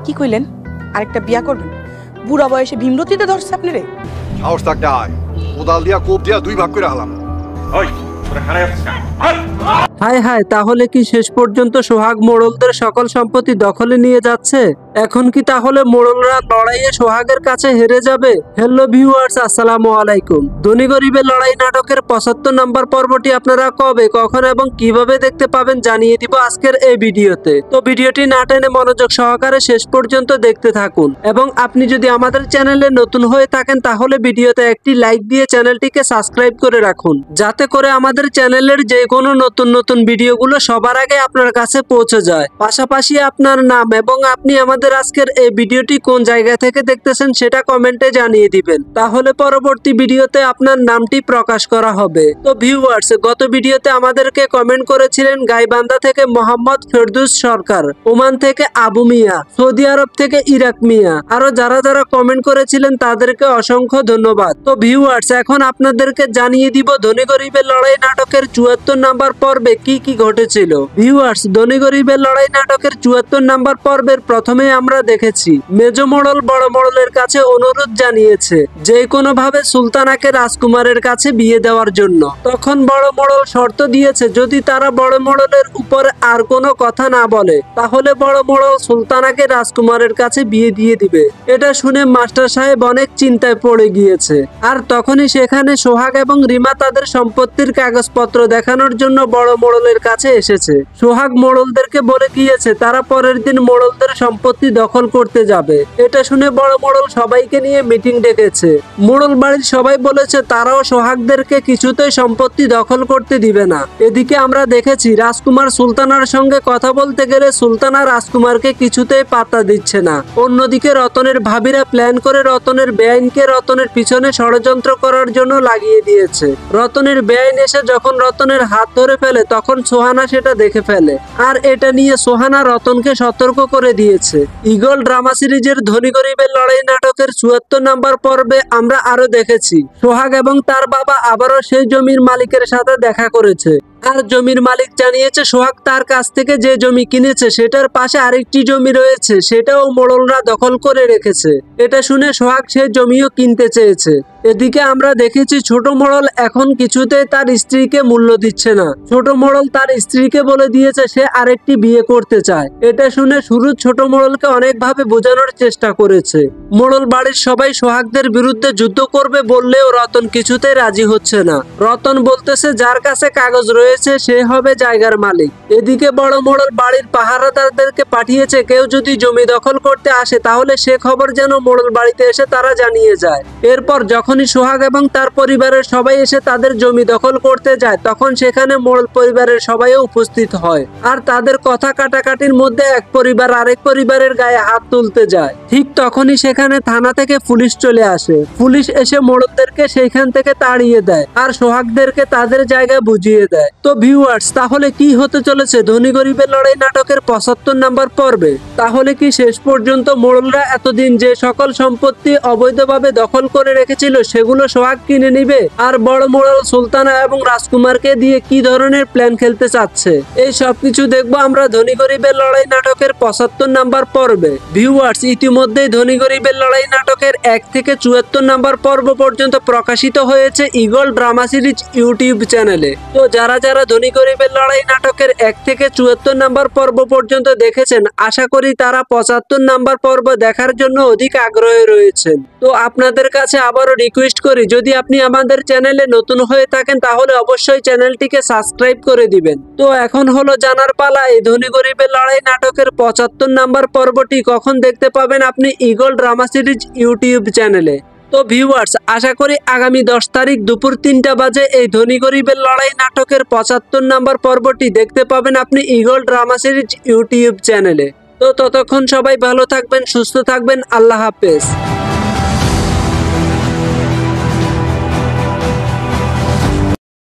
কি কইলেন? আরেকটা বিয়া করবেন? বুড়া বয়সে ভীমরতিতে ধরছে আপনারে? সাহস থাকতে আয়, কোদাল দিয়া কোপ দিয়া দুই ভাগ করে হালাম। ওই তোরা খারাপ আছিস কেন? হায় হায়, তাহলে কি শেষ পর্যন্ত সোহাগ মোড়লদের সকল সম্পত্তি দখলে নিয়ে যাচ্ছে? এখন কি তাহলে মোড়লরা লড়াইয়ে সোহাগের কাছে হেরে যাবে? হ্যালো ভিউয়ার্স, আসসালামু আলাইকুম। ধনী গরিবের লড়াই নাটকের ৭৫ নম্বর পর্বটি আপনারা কবে, কখন এবং কিভাবে দেখতে পাবেন জানিয়ে দিব আজকের এই ভিডিওতে। তো ভিডিওটি না টেনে মনোযোগ সহকারে শেষ পর্যন্ত দেখতে থাকুন, এবং আপনি যদি আমাদের চ্যানেলে নতুন হয়ে থাকেন তাহলে ভিডিওতে একটি লাইক দিয়ে চ্যানেলটিকে সাবস্ক্রাইব করে রাখুন, যাতে করে আমাদের চ্যানেলের যে কোনো নতুন নতুন ভিডিওগুলো সবার আগে আপনার কাছে পৌঁছে যায়। পাশাপাশি আপনার নাম এবং আপনি আমাদের আজকের এই ভিডিওটি কোন জায়গা থেকে দেখতেছেন সেটা কমেন্টে জানিয়ে দিবেন, তাহলে পরবর্তী ভিডিওতে আপনার নামটি প্রকাশ করা হবে। তো ভিউয়ার্স, গত ভিডিওতে আমাদেরকে কমেন্ট করেছিলেন গাইবান্ধা থেকে মোহাম্মদ ফেরদৌস সরকার, ওমান থেকে আবু মিয়া, সৌদি আরব থেকে ইরাক মিয়া, আরো যারা যারা কমেন্ট করেছিলেন তাদেরকে অসংখ্য ধন্যবাদ। তো ভিউয়ার্স, এখন আপনাদেরকে জানিয়ে দিব ধনী গরিবের লড়াই নাটকের ৭৪ নাম্বার পর্বে কি কি ঘটেছিল। ভিউয়ার্স, ধনী গরিবের লড়াই নাটকের ৭৪ নাম্বার পর্বের প্রথমে আমরা দেখেছি মেজ মোড়ল বড় মোড়লের কাছে অনুরোধ জানিয়েছে যে কোনো ভাবে সুলতানাকে রাজকুমারের কাছে বিয়ে দেওয়ার জন্য। তখন বড় মোড়ল শর্ত দিয়েছে যদি তারা বড় মোড়লের উপরে আর কোনো কথা না বলে তাহলে বড় মোড়ল সুলতানাকে রাজকুমারের কাছে বিয়ে দিয়ে দিবে। এটা শুনে মাস্টার সাহেব অনেক চিন্তায় পড়ে গিয়েছে, আর তখনই সেখানে সোহাগ এবং রিমা তাদের সম্পত্তির কাগজপত্র দেখানোর জন্য বড় মোড়লের কাছে এসেছে। সোহাগ মোড়লদেরকে বলে গিয়েছে তারা পরের দিন মোড়লদের সম্পত্তি দখল করতে যাবে। এটা শুনে বড় মোড়ল সবাইকে নিয়ে মিটিং ডেকেছে। মোড়ল বাড়ির সবাই বলেছে তারাও সোহাগদেরকে কিছুতেই সম্পত্তি দখল করতে দিবে না। এদিকে আমরা দেখেছি রাজকুমার সুলতানার সঙ্গে কথা বলতে গেলে সুলতানা রাজকুমারকে কিছুতেই পাত্তা দিচ্ছে না। অন্যদিকে রতনের ভাবিরা প্ল্যান করে রতনের বেআইনকে রতনের পিছনে ষড়যন্ত্র করার জন্য লাগিয়ে দিয়েছে। রতনের বেআইন এসে যখন রতনের হাত ধরে ফেলে তখন সোহানা সেটা দেখে ফেলে, আর এটা নিয়ে সোহানা রতনকে সতর্ক করে দিয়েছে। ঈগল ড্রামা সিরিজের ধনী গরিবের লড়াই নাটকের ৭৪ নাম্বার পর্বে আমরা আরো দেখেছি সোহাগ এবং তার বাবা আবারও সেই জমির মালিকের সাথে দেখা করেছে, আর জমির মালিক জানিয়েছে সোহাগ তার কাছ থেকে যে জমি কিনেছে সেটার পাশে আরেকটি জমি রয়েছে, সেটাও মোড়লরা দখল করে রেখেছে। এটা শুনে সোহাগ সেই জমিও কিনতে চেয়েছে। এদিকে আমরা দেখেছি ছোট মোড়ল এখন কিছুতেই তার স্ত্রীকে মূল্য দিচ্ছে না। ছোট মোড়ল তার স্ত্রীকে বলে দিয়েছে সে আরেকটি বিয়ে করতে চায়। এটা শুনে সুরুজ ছোট মোড়লকে অনেকভাবে বোঝানোর চেষ্টা করেছে। মোড়ল বাড়ির সবাই সোহাগদের বিরুদ্ধে যুদ্ধ করবে বললেও রতন কিছুতেই রাজি হচ্ছে না। রতন বলতেছে যার কাছে কাগজ রয়েছে সে হবে জায়গার মালিক। এদিকে বড় মোড়ল বাড়ির পাহারাদারদেরকে পাঠিয়েছে কেউ যদি জমি দখল করতে আসে তাহলে সে খবর যেন মোড়ল বাড়িতে এসে তারা জানিয়ে যায়। এরপর যখনই সোহাগ এবং তার পরিবারের সবাই এসে তাদের জমি দখল করতে যায় তখন সেখানে মোড়ল পরিবারের সবাইও উপস্থিত হয়, আর তাদের কথা কাটাকাটির মধ্যে এক পরিবার আরেক পরিবারের গায়ে হাত তুলতে যায়। ঠিক তখনই সেখানে থানা থেকে পুলিশ চলে আসে। পুলিশ এসে মোড়লদেরকে সেইখান থেকে তাড়িয়ে দেয় আর সোহাগদেরকে তাদের জায়গায় বুঝিয়ে দেয়। তো ভিউয়ার্স, তাহলে কি হতে চলেছে ধনী গরিবের লড়াই নাটকের ৭৫ নাম্বার পর্বে? তাহলে কি শেষ পর্যন্ত মোড়লরা এতদিন যে সকল সম্পত্তি অবৈধভাবে দখল করে রেখেছিল সেগুলো সোহাগ কিনে নিবে? আর বড় মোড়ল সুলতানা এবং রাজকুমারকে দিয়ে কি ধরনের প্ল্যান খেলতে চাচ্ছে? এই সবকিছু দেখবো আমরা ধনী গরিবের লড়াই নাটকের ৭৫ নাম্বার পর্বে। ভিউয়ার্স, ইতিমধ্যেই ধনী গরিবের লড়াই নাটকের ১ থেকে ৭৪ নাম্বার পর্ব পর্যন্ত প্রকাশিত হয়েছে ঈগল ড্রামা সিরিজ ইউটিউব চ্যানেলে। তো যারা যারা ধনী গরিবের লড়াই নাটকের ১ থেকে ৭৪ নাম্বার পর্ব পর্যন্ত দেখেছেন আশা করি তারা ৭৫ নাম্বার পর্ব দেখার জন্য অধিক আগ্রহী রয়েছেন। তো আপনাদের কাছে আবারও রিকোয়েস্ট করি যদি আপনি আমাদের চ্যানেলে নতুন হয়ে থাকেন তাহলে অবশ্যই চ্যানেলটিকে সাবস্ক্রাইব করে দিবেন। তো এখন হলো জানার পালা এই ধনী গরিবের লড়াই নাটকের ৭৫ নাম্বার পর্বটি কখন দেখতে পাবেন আপনি ঈগল ড্রামা সিরিজ ইউটিউব চ্যানেলে। তো ভিউয়ার্স, আশা করি আগামী ১০ তারিখ দুপুর ৩টা বাজে এই ধনী গরিবের লড়াই নাটকের ৭৫ নাম্বার পর্বটি দেখতে পাবেন আপনি ঈগল ড্রামা সিরিজ ইউটিউব চ্যানেলে। তো ততক্ষণ সবাই ভালো থাকবেন, সুস্থ থাকবেন, আল্লাহ হাফেজ।